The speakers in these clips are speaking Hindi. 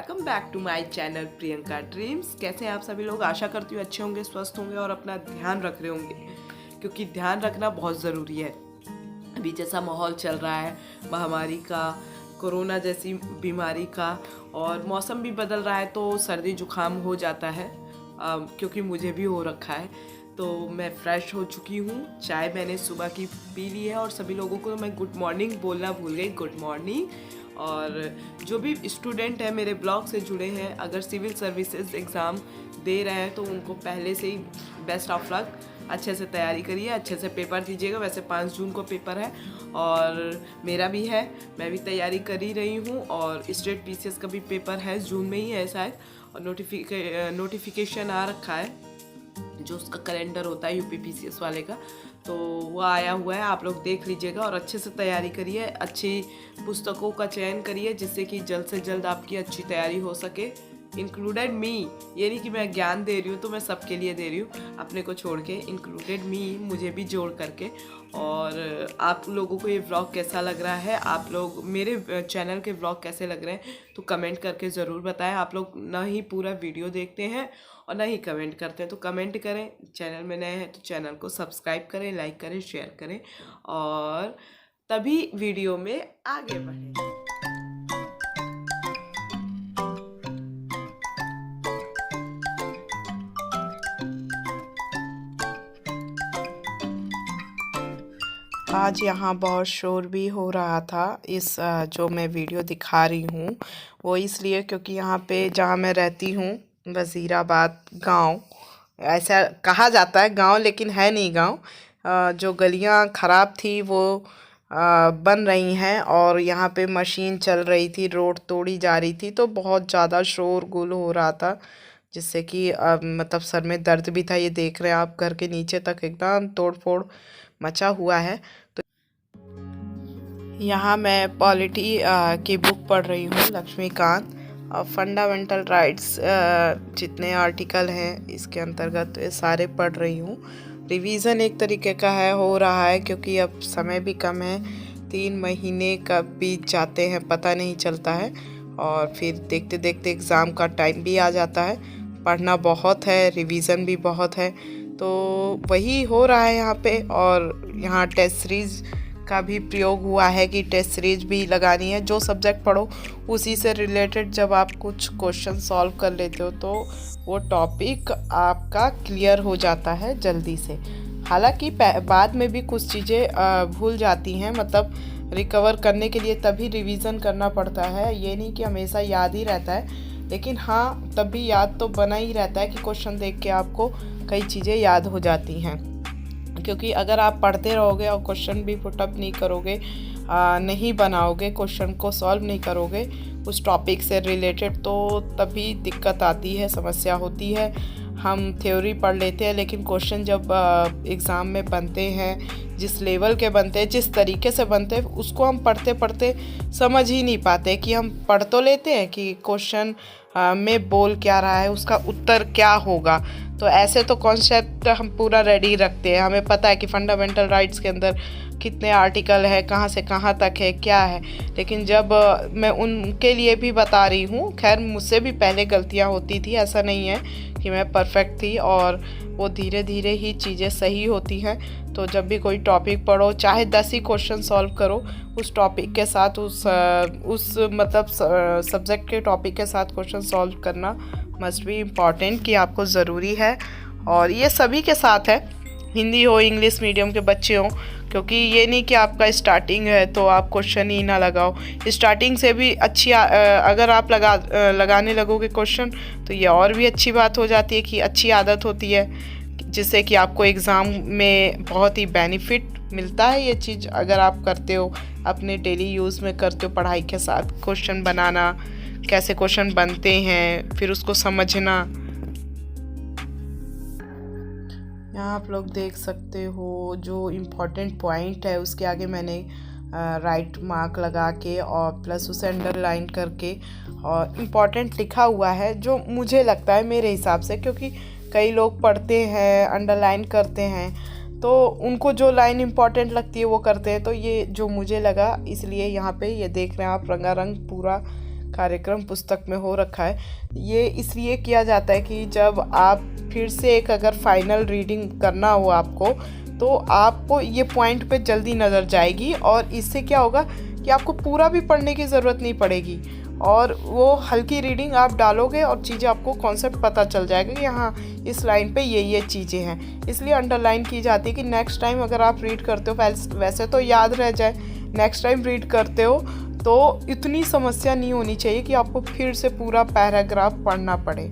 Welcome back to my channel Priyanka dreams. कैसे हैं आप सभी लोग? आशा करती हूँ अच्छे होंगे, स्वस्थ होंगे और अपना ध्यान रख रहे होंगे, क्योंकि ध्यान रखना बहुत ज़रूरी है। अभी जैसा माहौल चल रहा है महामारी का, कोरोना जैसी बीमारी का, और मौसम भी बदल रहा है तो सर्दी जुकाम हो जाता है, क्योंकि मुझे भी हो रखा है। तो मैं फ़्रेश हो चुकी हूँ, चाय मैंने सुबह की पी ली है और सभी लोगों को मैं गुड मॉर्निंग बोलना भूल गई। Good morning. और जो भी स्टूडेंट है मेरे ब्लॉग से जुड़े हैं, अगर सिविल सर्विसेज एग्ज़ाम दे रहे हैं तो उनको पहले से ही बेस्ट ऑफ लक। अच्छे से तैयारी करिए, अच्छे से पेपर दीजिएगा। वैसे 5 जून को पेपर है और मेरा भी है, मैं भी तैयारी कर ही रही हूँ। और स्टेट पीसीएस का भी पेपर है, जून में ही है शायद, और नोटिफिकेशन आ रखा है, जो उसका कैलेंडर होता है यूपी पीसीएस वाले का, तो वो आया हुआ है। आप लोग देख लीजिएगा और अच्छे से तैयारी करिए, अच्छी पुस्तकों का चयन करिए, जिससे कि जल्द से जल्द आपकी अच्छी तैयारी हो सके, इंक्लूडेड मी। ये नहीं कि मैं ज्ञान दे रही हूँ तो मैं सबके लिए दे रही हूँ, अपने को छोड़ के, इंक्लूडेड मी, मुझे भी जोड़ करके। और आप लोगों को ये व्लॉग कैसा लग रहा है, आप लोग मेरे चैनल के व्लॉग कैसे लग रहे हैं, तो कमेंट करके ज़रूर बताएं। आप लोग ना ही पूरा वीडियो देखते हैं और ना ही कमेंट करते हैं, तो कमेंट करें। चैनल में नए हैं तो चैनल को सब्सक्राइब करें, लाइक करें, शेयर करें, और तभी वीडियो में आगे बढ़ें। आज यहाँ बहुत शोर भी हो रहा था। इस जो मैं वीडियो दिखा रही हूँ वो इसलिए क्योंकि यहाँ पे जहाँ मैं रहती हूँ, वज़ीराबाद गांव, ऐसा कहा जाता है गांव, लेकिन है नहीं गांव। जो गलियाँ ख़राब थी वो बन रही हैं और यहाँ पे मशीन चल रही थी, रोड तोड़ी जा रही थी, तो बहुत ज़्यादा शोर गुल हो रहा था, जिससे कि मतलब सर में दर्द भी था। ये देख रहे हैं आप, घर के नीचे तक एकदम तोड़ फोड़ मचा हुआ है। तो यहाँ मैं पॉलिटी की बुक पढ़ रही हूँ, लक्ष्मीकांत, और फंडामेंटल राइट्स जितने आर्टिकल हैं इसके अंतर्गत ये सारे पढ़ रही हूँ। रिवीज़न एक तरीके का हो रहा है, क्योंकि अब समय भी कम है, 3 महीने कब बीत जाते हैं पता नहीं चलता है, और फिर देखते देखते एग्ज़ाम का टाइम भी आ जाता है। पढ़ना बहुत है, रिवीज़न भी बहुत है, तो वही हो रहा है यहाँ पे। और यहाँ टेस्ट सीरीज़ का भी प्रयोग हुआ है कि टेस्ट सीरीज भी लगानी है। जो सब्जेक्ट पढ़ो उसी से रिलेटेड जब आप कुछ क्वेश्चन सॉल्व कर लेते हो तो वो टॉपिक आपका क्लियर हो जाता है जल्दी से। हालांकि बाद में भी कुछ चीज़ें भूल जाती हैं, मतलब रिकवर करने के लिए तभी रिवीज़न करना पड़ता है। ये नहीं कि हमेशा याद ही रहता है, लेकिन हाँ तब भी याद तो बना ही रहता है कि क्वेश्चन देख के आपको कई चीज़ें याद हो जाती हैं। क्योंकि अगर आप पढ़ते रहोगे और क्वेश्चन भी पुटअप नहीं करोगे, नहीं बनाओगे, क्वेश्चन को सॉल्व नहीं करोगे उस टॉपिक से रिलेटेड, तो तभी दिक्कत आती है, समस्या होती है। हम थ्योरी पढ़ लेते हैं, लेकिन क्वेश्चन जब एग्ज़ाम में बनते हैं, जिस लेवल के बनते हैं, जिस तरीके से बनते हैं, उसको हम पढ़ते पढ़ते समझ ही नहीं पाते कि हम पढ़ तो लेते हैं कि क्वेश्चन में बोल क्या रहा है, उसका उत्तर क्या होगा। तो ऐसे तो कॉन्सेप्ट हम पूरा रेडी रखते हैं, हमें पता है कि फंडामेंटल राइट्स के अंदर कितने आर्टिकल है, कहाँ से कहाँ तक है, क्या है। लेकिन जब मैं उनके लिए भी बता रही हूँ, खैर मुझसे भी पहले गलतियाँ होती थी, ऐसा नहीं है कि मैं परफेक्ट थी, और वो धीरे धीरे ही चीज़ें सही होती हैं। तो जब भी कोई टॉपिक पढ़ो, चाहे 10 ही क्वेश्चन सॉल्व करो, उस टॉपिक के साथ उस मतलब सब्जेक्ट के टॉपिक के साथ क्वेश्चन सॉल्व करना मस्ट बी इम्पॉर्टेंट, कि आपको ज़रूरी है। और ये सभी के साथ है, हिंदी हो, इंग्लिश मीडियम के बच्चे हों, क्योंकि ये नहीं कि आपका स्टार्टिंग है तो आप क्वेश्चन ही ना लगाओ। स्टार्टिंग से भी अच्छी अगर आप लगाने लगोगे क्वेश्चन, तो ये और भी अच्छी बात हो जाती है कि अच्छी आदत होती है, जिससे कि आपको एग्ज़ाम में बहुत ही बेनिफिट मिलता है। ये चीज़ अगर आप करते हो, अपने डेली यूज़ में करते हो, पढ़ाई के साथ क्वेश्चन बनाना, कैसे क्वेश्चन बनते हैं, फिर उसको समझना। यहाँ आप लोग देख सकते हो जो इम्पोर्टेंट पॉइंट है उसके आगे मैंने राइट मार्क लगा के और प्लस उसे अंडरलाइन करके और इम्पॉर्टेंट लिखा हुआ है, जो मुझे लगता है मेरे हिसाब से, क्योंकि कई लोग पढ़ते हैं, अंडरलाइन करते हैं, तो उनको जो लाइन इम्पॉर्टेंट लगती है वो करते हैं। तो ये जो मुझे लगा, इसलिए यहाँ पे ये देख रहे हैं आप, रंगारंग पूरा कार्यक्रम पुस्तक में हो रखा है। ये इसलिए किया जाता है कि जब आप फिर से एक अगर फाइनल रीडिंग करना हो आपको, तो आपको ये पॉइंट पे जल्दी नज़र जाएगी और इससे क्या होगा कि आपको पूरा भी पढ़ने की ज़रूरत नहीं पड़ेगी और वो हल्की रीडिंग आप डालोगे और चीज़ें आपको कॉन्सेप्ट पता चल जाएगा कि हाँ इस लाइन पे ये चीज़ें हैं। इसलिए अंडरलाइन की जाती है कि नेक्स्ट टाइम अगर आप रीड करते हो, वैसे तो याद रह जाए, नेक्स्ट टाइम रीड करते हो तो इतनी समस्या नहीं होनी चाहिए कि आपको फिर से पूरा पैराग्राफ पढ़ना पड़े।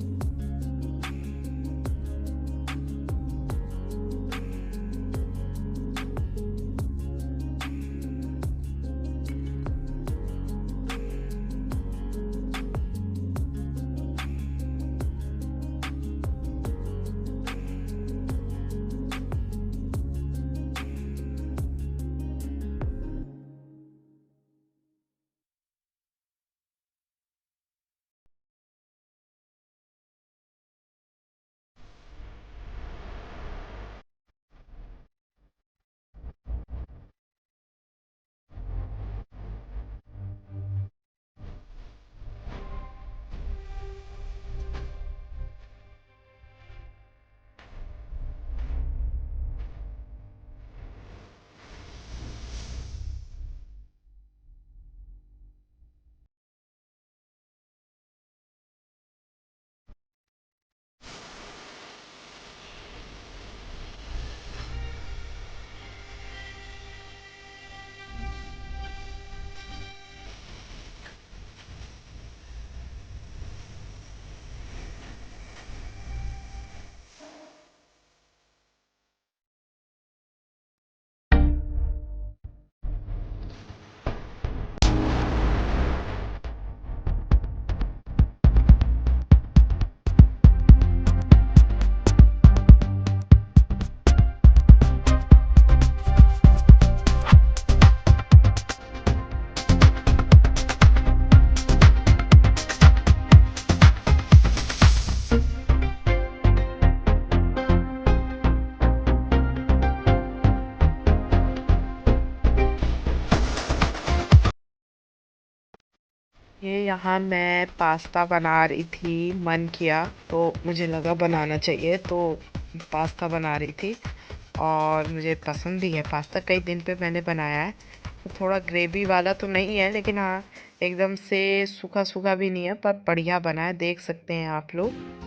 ये यहाँ मैं पास्ता बना रही थी, मन किया तो मुझे लगा बनाना चाहिए, तो पास्ता बना रही थी और मुझे पसंद भी है पास्ता। कई दिन पे मैंने बनाया है, तो थोड़ा ग्रेवी वाला तो नहीं है लेकिन हाँ एकदम से सूखा सूखा भी नहीं है, पर बढ़िया बना है, देख सकते हैं आप लोग।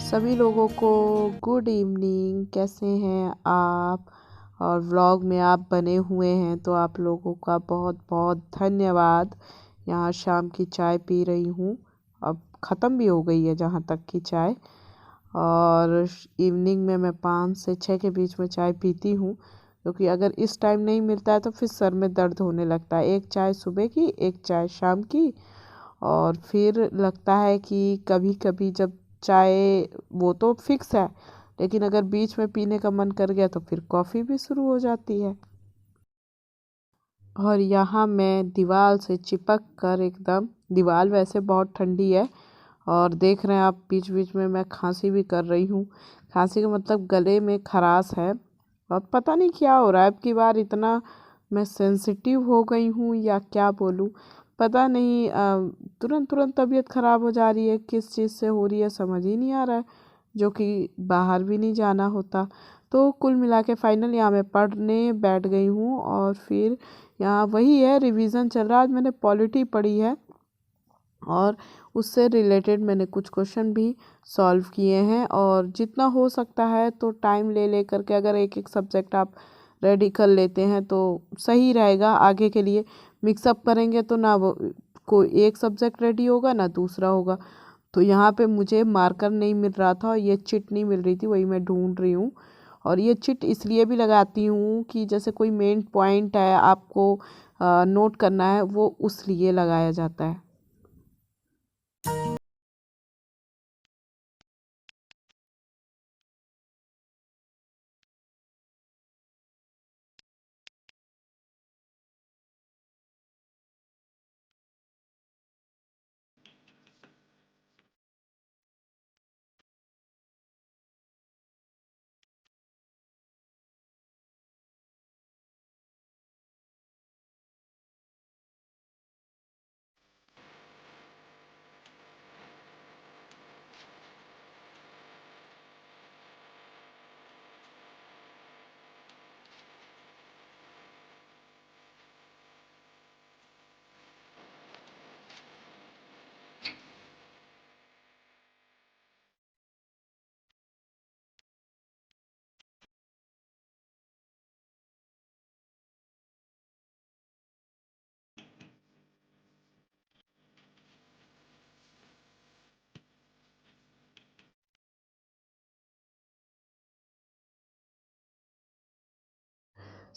सभी लोगों को गुड इवनिंग, कैसे हैं आप? और व्लॉग में आप बने हुए हैं तो आप लोगों का बहुत बहुत धन्यवाद। यहाँ शाम की चाय पी रही हूँ, अब ख़त्म भी हो गई है जहाँ तक की चाय। और इवनिंग में मैं 5 से 6 के बीच में चाय पीती हूँ, क्योंकि अगर इस टाइम नहीं मिलता है तो फिर सर में दर्द होने लगता है। एक चाय सुबह की, एक चाय शाम की, और फिर लगता है कि कभी कभी जब चाय, वो तो फिक्स है, लेकिन अगर बीच में पीने का मन कर गया तो फिर कॉफ़ी भी शुरू हो जाती है। और यहाँ मैं दीवार से चिपक कर एकदम, दीवार वैसे बहुत ठंडी है और देख रहे हैं आप बीच बीच में मैं खांसी भी कर रही हूँ। खांसी का मतलब गले में खराश है और पता नहीं क्या हो रहा है, अब की बार इतना मैं सेंसिटिव हो गई हूँ या क्या बोलूँ, पता नहीं। तुरंत तुरंत तबीयत ख़राब हो जा रही है, किस चीज़ से हो रही है समझ ही नहीं आ रहा है, जो कि बाहर भी नहीं जाना होता। तो कुल मिला के फाइनल यहाँ मैं पढ़ने बैठ गई हूँ और फिर यहाँ वही है, रिवीजन चल रहा है। आज मैंने पॉलिटी पढ़ी है और उससे रिलेटेड मैंने कुछ क्वेश्चन भी सॉल्व किए हैं, और जितना हो सकता है तो टाइम ले ले करके अगर एक एक सब्जेक्ट आप रेडी कर लेते हैं तो सही रहेगा आगे के लिए। मिक्सअप करेंगे तो ना वो कोई एक सब्जेक्ट रेडी होगा ना दूसरा होगा। तो यहाँ पे मुझे मार्कर नहीं मिल रहा था और ये चिट नहीं मिल रही थी, वही मैं ढूंढ रही हूँ। और ये चिट इसलिए भी लगाती हूँ कि जैसे कोई मेन पॉइंट है आपको नोट करना है, वो उस लिए लगाया जाता है।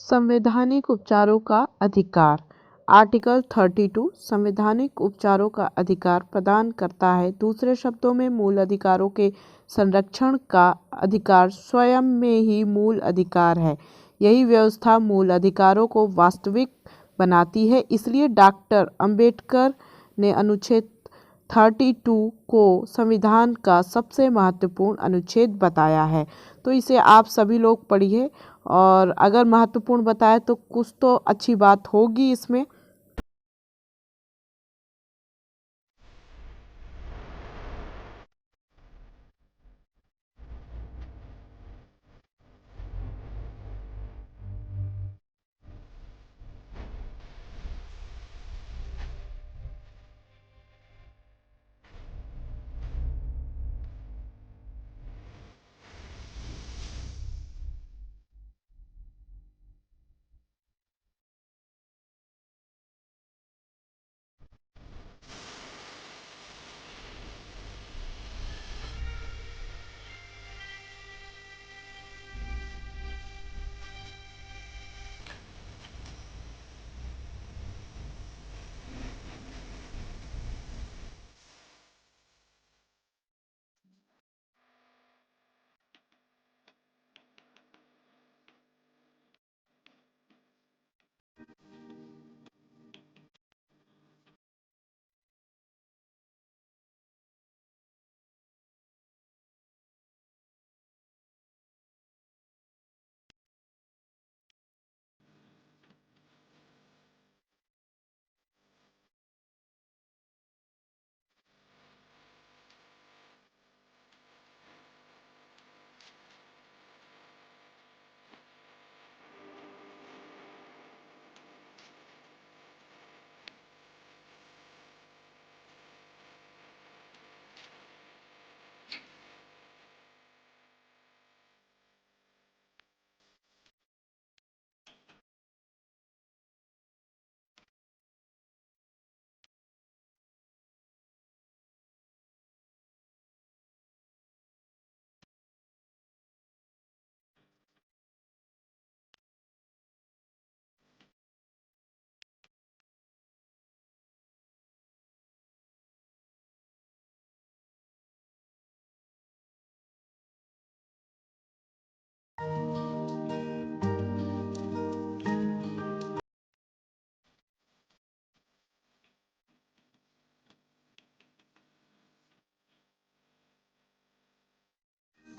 संवैधानिक उपचारों का अधिकार। आर्टिकल 32 संवैधानिक उपचारों का अधिकार प्रदान करता है। दूसरे शब्दों में मूल अधिकारों के संरक्षण का अधिकार स्वयं में ही मूल अधिकार है। यही व्यवस्था मूल अधिकारों को वास्तविक बनाती है। इसलिए डॉक्टर अंबेडकर ने अनुच्छेद 32 को संविधान का सबसे महत्वपूर्ण अनुच्छेद बताया है। तो इसे आप सभी लोग पढ़िए, और अगर महत्वपूर्ण बताए तो कुछ तो अच्छी बात होगी इसमें।